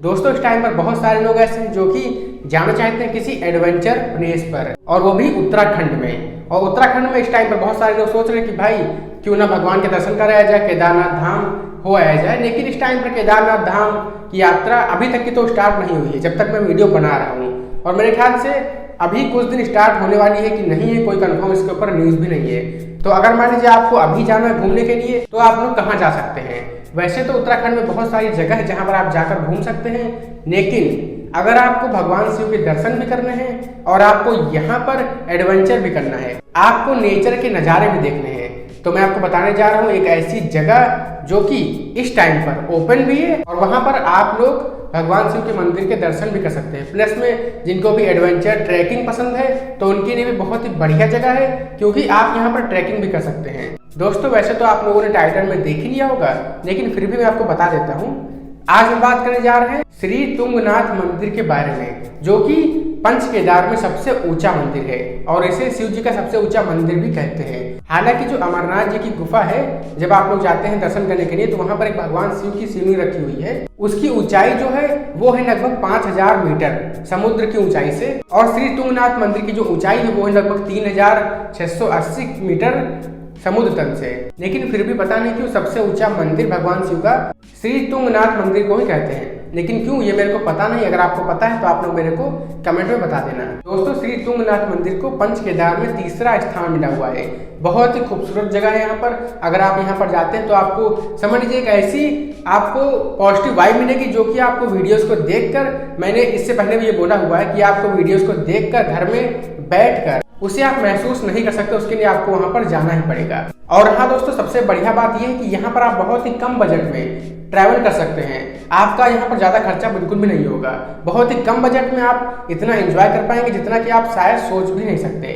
दोस्तों इस टाइम पर बहुत सारे लोग ऐसे हैं जो कि जाना चाहते हैं किसी एडवेंचर प्लेस पर, और वो भी उत्तराखंड में। और उत्तराखंड में इस टाइम पर बहुत सारे लोग सोच रहे हैं कि भाई क्यों ना भगवान के दर्शन कराया जाए, केदारनाथ धाम हो आया जाए। लेकिन इस टाइम पर केदारनाथ धाम की यात्रा अभी तक की तो स्टार्ट नहीं हुई है जब तक मैं वीडियो बना रहा हूँ, और मेरे ख्याल से अभी कुछ दिन स्टार्ट होने वाली है कि नहीं है, कोई कंफर्म इसके ऊपर न्यूज़ भी नहीं है। तो अगर मान लीजिए आपको अभी जाना है घूमने के लिए तो आप लोग कहाँ जा सकते हैं? वैसे तो उत्तराखंड में बहुत सारी जगह है जहाँ पर आप जाकर घूम सकते हैं, लेकिन अगर आपको भगवान शिव के दर्शन भी करने हैं और आपको यहाँ पर एडवेंचर भी करना है, आपको नेचर के नज़ारे भी देखने हैं, तो मैं आपको बताने जा रहा हूँ एक ऐसी जगह जो कि इस टाइम पर ओपन भी है और वहाँ पर आप लोग भगवान शिव के मंदिर के दर्शन भी कर सकते हैं। प्लस में जिनको भी एडवेंचर ट्रैकिंग पसंद है तो उनके लिए भी बहुत ही बढ़िया जगह है, क्योंकि आप यहाँ पर ट्रैकिंग भी कर सकते हैं। दोस्तों वैसे तो आप लोगों ने टाइटल में देख ही लिया होगा, लेकिन फिर भी मैं आपको बता देता हूँ। आज हम बात करने जा रहे हैं श्री तुंगनाथ मंदिर के बारे में, जो कि पंच केदार में सबसे ऊंचा मंदिर है और इसे शिव जी का सबसे ऊंचा मंदिर भी कहते हैं। हालांकि जो अमरनाथ जी की गुफा है, जब आप लोग जाते हैं दर्शन करने के लिए तो वहां पर एक भगवान शिव की शिवलिंग रखी हुई है। उसकी ऊंचाई जो है वो है लगभग 5000 मीटर समुद्र की ऊंचाई से, और श्री तुंगनाथ मंदिर की जो ऊंचाई है वो है लगभग 3680 मीटर समुद्र तल से। लेकिन फिर भी पता नहीं क्यों सबसे ऊंचा मंदिर भगवान शिव का श्री तुंगनाथ मंदिर को ही कहते हैं। लेकिन क्यों ये मेरे को पता नहीं, अगर आपको पता है तो आप लोग मेरे को कमेंट में बता देना। दोस्तों श्री तुंगनाथ मंदिर को पंच केदार में तीसरा स्थान मिला हुआ है। बहुत ही खूबसूरत जगह है यहाँ पर। अगर आप यहाँ पर जाते हैं तो आपको समझ लीजिए एक ऐसी आपको पॉजिटिव वाइब मिलेगी जो कि आपको वीडियोस को देखकर, मैंने इससे पहले भी ये बोला हुआ है कि आपको वीडियोस को देखकर घर में बैठकर उसे आप महसूस नहीं कर सकते, उसके लिए आपको वहां पर जाना ही पड़ेगा। और हाँ दोस्तों सबसे बढ़िया बात यह है कि यहाँ पर आप बहुत ही कम बजट में ट्रैवल कर सकते हैं। आपका यहाँ पर ज़्यादा खर्चा बिल्कुल भी नहीं होगा। बहुत ही कम बजट में आप इतना एंजॉय कर पाएंगे जितना कि आप शायद सोच भी नहीं सकते।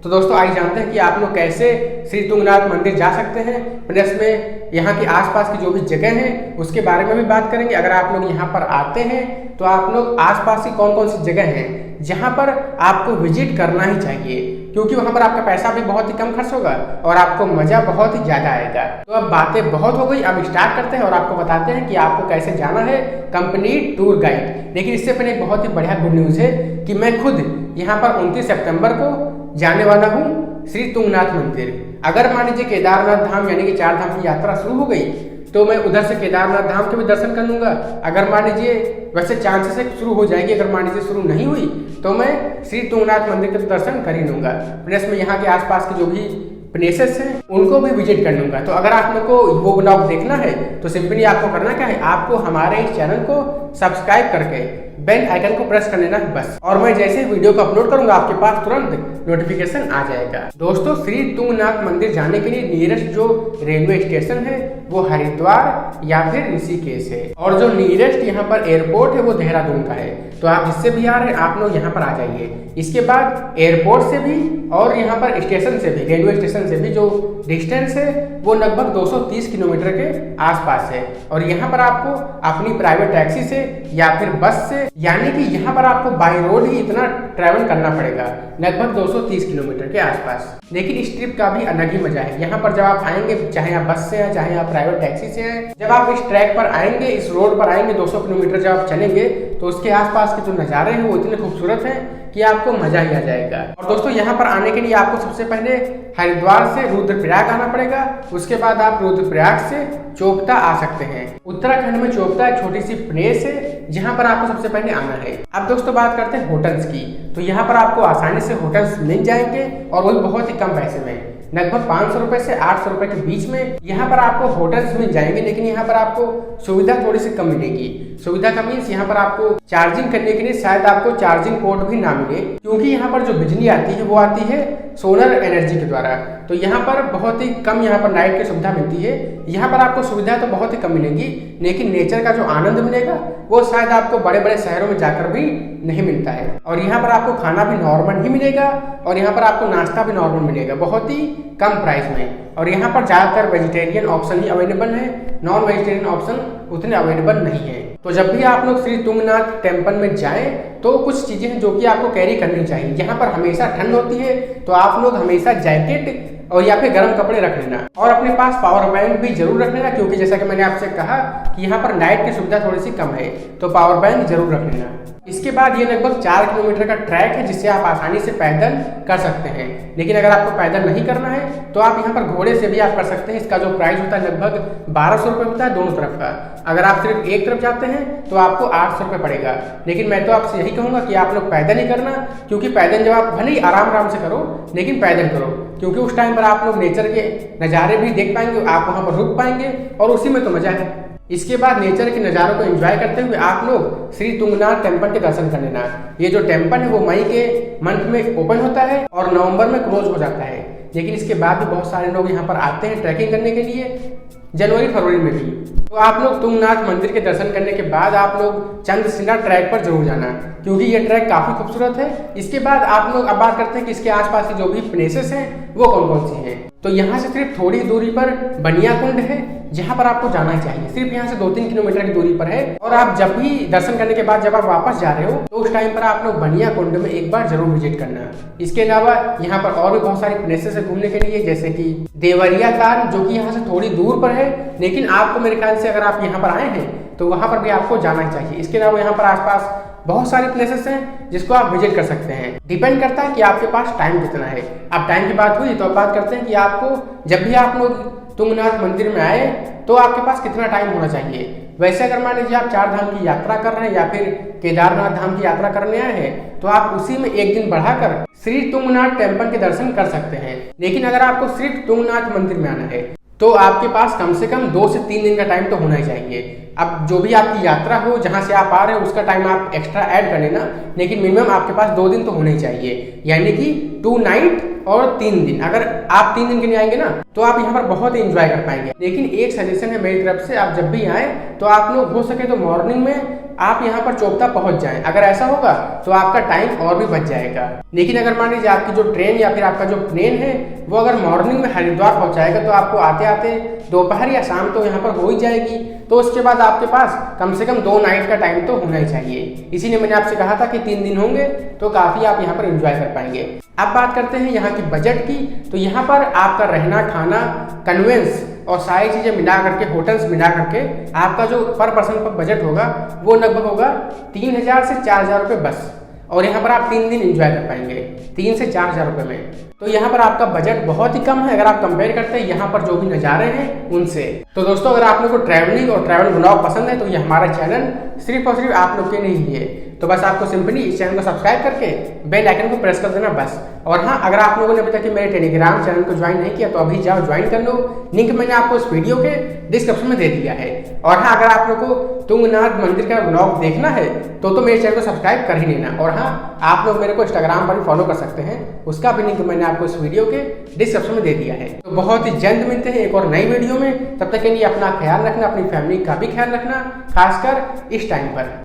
तो दोस्तों आइए जानते हैं कि आप लोग कैसे श्री तुंगनाथ मंदिर जा सकते हैं। प्लस में यहाँ के आसपास की जो भी जगह है उसके बारे में भी बात करेंगे। अगर आप लोग यहाँ पर आते हैं तो आप लोग आसपास की कौन कौन सी जगह हैं जहाँ पर आपको विजिट करना ही चाहिए, क्योंकि वहाँ पर आपका पैसा भी बहुत ही कम खर्च होगा और आपको मजा बहुत ही ज्यादा आएगा। तो अब बातें बहुत हो गई, अब स्टार्ट करते हैं और आपको बताते हैं कि आपको कैसे जाना है, कंप्लीट टूर गाइड। लेकिन इससे पहले एक बहुत ही बढ़िया गुड न्यूज है कि मैं खुद यहाँ पर 29 सितंबर को जाने वाला हूँ श्री तुंगनाथ मंदिर। अगर मान लीजिए केदारनाथ धाम यानी कि 4 धाम की यात्रा शुरू हो गई तो मैं उधर से केदारनाथ धाम के भी दर्शन कर लूंगा। अगर मान लीजिए वैसे चांसेस है शुरू हो जाएगी, अगर मान लीजिए शुरू नहीं हुई तो मैं श्री तुंगनाथ मंदिर के दर्शन कर ही लूंगा। प्लस में यहाँ के आसपास के जो भी प्लेसेस हैं उनको भी विजिट कर लूंगा। तो अगर आप लोग को वो ब्लॉग देखना है तो सिंपली आपको करना क्या है, आपको हमारे इस चैनल को सब्सक्राइब करके बेल आइकन को प्रेस कर लेना है बस, और मैं जैसे वीडियो को अपलोड करूंगा आपके पास तुरंत नोटिफिकेशन आ जाएगा। दोस्तों श्री तुंगनाथ मंदिर जाने के लिए नियरेस्ट जो रेलवे स्टेशन है वो हरिद्वार या फिर ऋषिकेश है, और जो नियरेस्ट यहाँ पर एयरपोर्ट है वो देहरादून का है। तो आप जिससे भी आ रहे हैं आप लोग यहाँ पर आ जाइए। इसके बाद एयरपोर्ट से भी और यहाँ पर स्टेशन से भी, रेलवे स्टेशन से भी जो डिस्टेंस है वो लगभग 230 किलोमीटर के आसपास है। और यहाँ पर आपको अपनी प्राइवेट टैक्सी से या फिर बस से, यानी कि यहाँ पर आपको बाई रोड ही इतना ट्रैवल करना पड़ेगा, लगभग 230 किलोमीटर के आसपास। लेकिन इस ट्रिप का भी अलग ही मजा है। यहाँ पर जब आप आएंगे, चाहे आप बस से आए चाहे आप प्राइवेट टैक्सी से आए, जब आप इस ट्रैक पर आएंगे, इस रोड पर आएंगे 200 किलोमीटर जब आप चलेंगे तो उसके आसपास के जो नज़ारे हैं वो इतने खूबसूरत हैं कि आपको मजा ही आ जाएगा। और दोस्तों यहाँ पर आने के लिए आपको सबसे पहले हरिद्वार से रुद्रप्रयाग आना पड़ेगा। उसके बाद आप रुद्रप्रयाग से चोपता आ सकते हैं। उत्तराखंड में चोपता एक छोटी सी प्लेस है जहाँ पर आपको सबसे पहले आना है। अब दोस्तों बात करते हैं होटल्स की। तो यहाँ पर आपको आसानी से होटल्स मिल जाएंगे और वो भी बहुत ही कम पैसे में, लगभग 500 रुपए से 800 रुपए के बीच में यहाँ पर आपको होटल्स मिल जाएंगे। लेकिन यहाँ पर आपको सुविधा थोड़ी सी कम मिलेगी। सुविधा का मीन्स यहाँ पर आपको चार्जिंग करने के लिए शायद आपको चार्जिंग पोर्ट भी ना मिले, क्योंकि यहाँ पर जो बिजली आती है वो आती है सोलर एनर्जी के द्वारा। तो यहाँ पर बहुत ही कम यहाँ पर लाइट की सुविधा मिलती है। यहाँ पर आपको सुविधा तो बहुत ही कम मिलेगी, लेकिन नेचर का जो आनंद मिलेगा वो शायद आपको बड़े बड़े शहरों में जाकर भी नहीं मिलता है। और यहाँ पर आपको खाना भी नॉर्मल ही मिलेगा और यहाँ पर आपको नाश्ता भी नॉर्मल मिलेगा, बहुत ही कम प्राइस में। और यहाँ पर ज़्यादातर वेजिटेरियन ऑप्शन ही अवेलेबल है, नॉन वेजिटेरियन ऑप्शन उतने अवेलेबल नहीं है। तो जब भी आप लोग श्री तुंगनाथ टेम्पल में जाएं तो कुछ चीज़ें हैं जो कि आपको कैरी करनी चाहिए। यहाँ पर हमेशा ठंड होती है तो आप लोग हमेशा जैकेट और या फिर गर्म कपड़े रख लेना और अपने पास पावर बैंक भी जरूर रख लेना, क्योंकि जैसा कि मैंने आपसे कहा कि यहाँ पर नाइट की सुविधा थोड़ी सी कम है, तो पावर बैंक जरूर रख लेना। इसके बाद ये लगभग 4 किलोमीटर का ट्रैक है जिससे आप आसानी से पैदल कर सकते हैं। लेकिन अगर आपको पैदल नहीं करना है तो आप यहाँ पर घोड़े से भी आप कर सकते हैं। इसका जो प्राइस होता है लगभग 1200 रुपये होता है दोनों तरफ का। अगर आप सिर्फ एक तरफ जाते हैं तो आपको 800 रुपये पड़ेगा। लेकिन मैं तो आपसे यही कहूँगा कि आप लोग पैदल ही करना, क्योंकि पैदल जब आप भले ही आराम से करो लेकिन पैदल करो, क्योंकि उस टाइम पर आप लोग नेचर के नज़ारे भी देख पाएंगे, आप वहाँ पर रुक पाएंगे और उसी में तो मजा है। इसके बाद नेचर के नज़ारों को एंजॉय करते हुए आप लोग श्री तुंगनाथ टेम्पल के दर्शन कर लेना। ये जो टेम्पल है वो मई के मंथ में ओपन होता है और नवंबर में क्लोज हो जाता है। लेकिन इसके बाद भी बहुत सारे लोग यहाँ पर आते हैं ट्रैकिंग करने के लिए, जनवरी फरवरी में भी। तो आप लोग तुंगनाथ मंदिर के दर्शन करने के बाद आप लोग चंद्रशिला ट्रैक पर जरूर जाना, क्योंकि ये ट्रैक काफ़ी खूबसूरत है। इसके बाद आप लोग अब बात करते हैं कि इसके आसपास की जो भी प्लेसेस हैं वो कौन कौन सी हैं। तो यहाँ से सिर्फ थोड़ी दूरी पर बनिया कुंड है जहाँ पर आपको जाना चाहिए। सिर्फ यहाँ से 2-3 किलोमीटर की दूरी पर है और आप जब भी दर्शन करने के बाद जब आप वापस जा रहे हो तो उस टाइम पर आप लोग बनिया कुंड में एक बार जरूर विजिट करना। इसके अलावा यहाँ पर और भी बहुत सारी प्लेसेस है घूमने के लिए, जैसे कि देवरिया ताल जो कि यहाँ से थोड़ी दूर पर है, लेकिन आपको मेरे ख्याल से अगर आप यहाँ पर आए हैं तो वहाँ पर भी आपको जाना चाहिए। इसके अलावा यहाँ पर आसपास बहुत सारे प्लेसेस हैं जिसको आप विजिट कर सकते हैं। डिपेंड करता है कि आपके पास टाइम कितना है। अब टाइम की बात हुई तो अब बात करते हैं कि आपको जब भी आप लोग तुंगनाथ मंदिर में आए तो आपके पास कितना टाइम होना चाहिए। वैसे अगर मान लीजिए आप 4 धाम की यात्रा कर रहे हैं या फिर केदारनाथ धाम की यात्रा करने आए हैं तो आप उसी में एक दिन बढ़ाकर श्री तुंगनाथ टेम्पल के दर्शन कर सकते हैं। लेकिन अगर आपको सिर्फ तुंगनाथ मंदिर में आना है तो आपके पास कम से कम 2 से 3 दिन का टाइम तो होना ही चाहिए। अब जो भी आपकी यात्रा हो जहां से आप आ रहे हो उसका टाइम आप एक्स्ट्रा ऐड कर लेना, लेकिन मिनिमम आपके पास 2 दिन तो होने ही चाहिए, यानी कि 2 नाइट और 3 दिन। अगर आप 3 दिन के लिए आएंगे ना तो आप यहाँ पर बहुत एंजॉय कर पाएंगे। लेकिन एक सजेशन है मेरी तरफ से, आप जब भी आए तो आप लोग हो सके तो मॉर्निंग में आप यहाँ पर चोपता पहुंच जाएं। अगर ऐसा होगा तो आपका टाइम और भी बच जाएगा। लेकिन अगर मान लीजिए आपकी जो ट्रेन या फिर आपका जो प्लेन है वो अगर मॉर्निंग में हरिद्वार पहुंचाएगा तो आपको आते आते दोपहर या शाम तो यहाँ पर हो ही जाएगी। तो उसके बाद आपके पास कम से कम 2 नाइट का टाइम तो होना ही चाहिए। इसीलिए मैंने आपसे कहा था कि 3 दिन होंगे तो काफी आप यहाँ पर एंजॉय कर पाएंगे। अब बात करते हैं यहाँ की बजट की। तो यहाँ पर आपका रहना, खाना, कन्वेंस और सारी चीजें मिला करके, होटल्स मिला करके आपका जो पर पर्सन पर बजट होगा वो लगभग होगा 3000 से 4000 रुपये बस। और यहाँ पर आप 3 दिन एंजॉय कर पाएंगे 3 से 4000 रुपये में। तो यहाँ पर आपका बजट बहुत ही कम है अगर आप कंपेयर करते हैं यहाँ पर जो भी नज़ारे हैं उनसे। तो दोस्तों अगर आप लोग को ट्रैवलिंग और ट्रैवल ब्लॉग पसंद है तो ये हमारा चैनल सिर्फ और सिर्फ आप लोग के लिए है। तो बस आपको सिंपली इस चैनल को सब्सक्राइब करके बेल आइकन को प्रेस कर देना बस। और हाँ, अगर आप लोगों ने अभी तक मेरे टेलीग्राम चैनल को ज्वाइन नहीं किया तो अभी जाओ ज्वाइन कर लो। लिंक मैंने आपको इस वीडियो के डिस्क्रिप्शन में दे दिया है। और हाँ, अगर आप लोग को तुंगनाथ मंदिर का ब्लॉग देखना है तो मेरे चैनल को सब्सक्राइब कर ही लेना। और हाँ, आप लोग मेरे को इंस्टाग्राम पर भी फॉलो कर सकते हैं, उसका भी लिंक मैंने आपको इस वीडियो के डिस्क्रिप्शन में दे दिया है। तो बहुत ही जल्द मिलते हैं एक और नई वीडियो में। तब तक के लिए अपना ख्याल रखना, अपनी फैमिली का भी ख्याल रखना, खासकर इस टाइम पर।